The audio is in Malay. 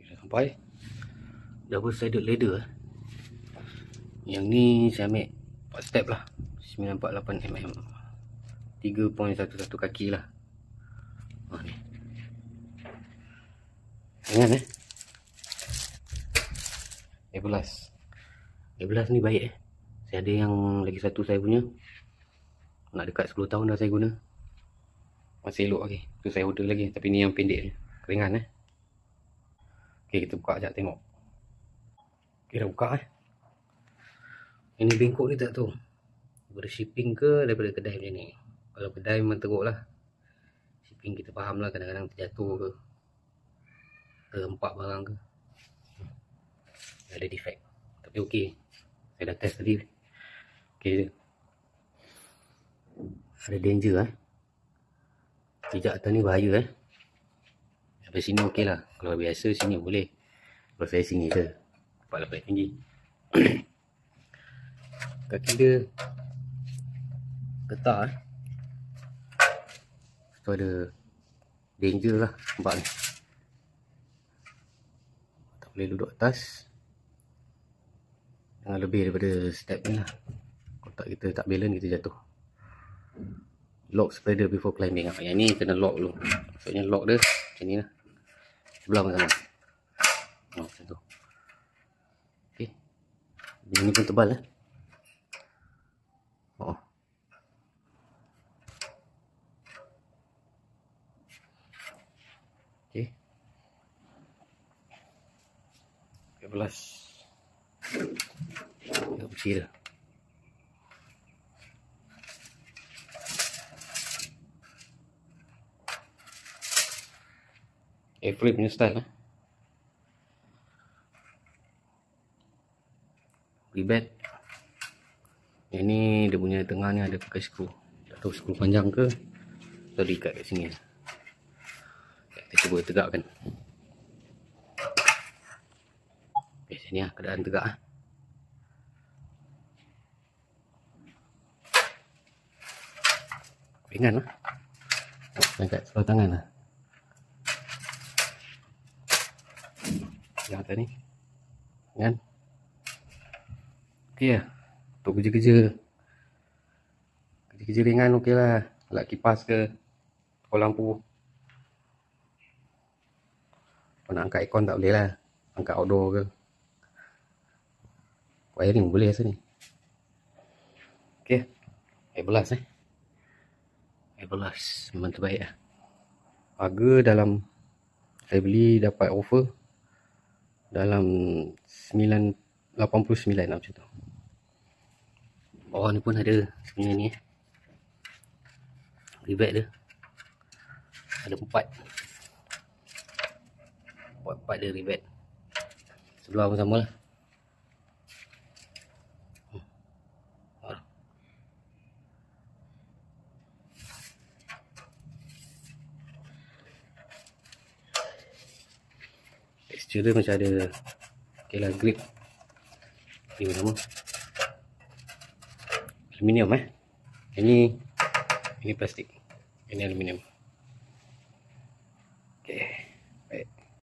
Dah sampai. Double sided ladder. Yang ni saya ambil 4 step lah, 948 mm, 3.11 kaki lah. Ni ingat A11 ni baik Saya ada yang lagi satu saya punya, nak dekat 10 tahun dah saya guna, masih elok lagi. Tu saya order lagi, tapi ni yang pendek ni, ringan Okay, kita buka sekejap tengok. Okay, dah buka Ini bengkok ni tak tahu daripada shipping ke daripada kedai macam ni. Kalau kedai memang teruk lah. Shipping kita faham lah, kadang-kadang terjatuh ke, terempak barang ke, ada defect. Tapi okey, saya dah test tadi. Okey je. Ada danger pijak atas ni bahaya Sampai sini okey lah. Kalau biasa sini boleh. Kalau saya sini je 48 tinggi. Kaki dia getah tu ada danger lah, nampak ni. Tak boleh duduk atas. Jangan lebih daripada step ni lah. Kalau tak, kita tak balance, kita jatuh. Lock spreader before climbing. Yang ni kena lock dulu. Maksudnya lock dia macam ni lah. Sebelah pun sama. Macam tu. Okay. Ini pun tebal Okay. 13. Tengok besi dia. Airframe punya style Rebed. Yang ni dia punya tengah ni ada pakai skru. Tak tahu skru panjang ke atau diikat kat sini. Kita cuba tegakkan. Okay, sini keadaan tegak ringan angkat sebelah tangan yang atas ni kan. Okey untuk kerja-kerja ringan okey lah. Alat kipas ke, toko lampu. Kalau nak angkat aircon tak boleh lah, angkat outdoor ke, wiring boleh rasa ni. Okey, A11 A11 memang terbaik Harga dalam, saya beli dapat offer dalam 89 lah macam tu. Bawah ni pun ada sebenarnya ni rebed dia. Ada 4 dia rebed. Sebelah pun sama lah. Tekstur dia macam ada okay lah, grip. Ini nama aluminium ini plastik, ini aluminium. Okay.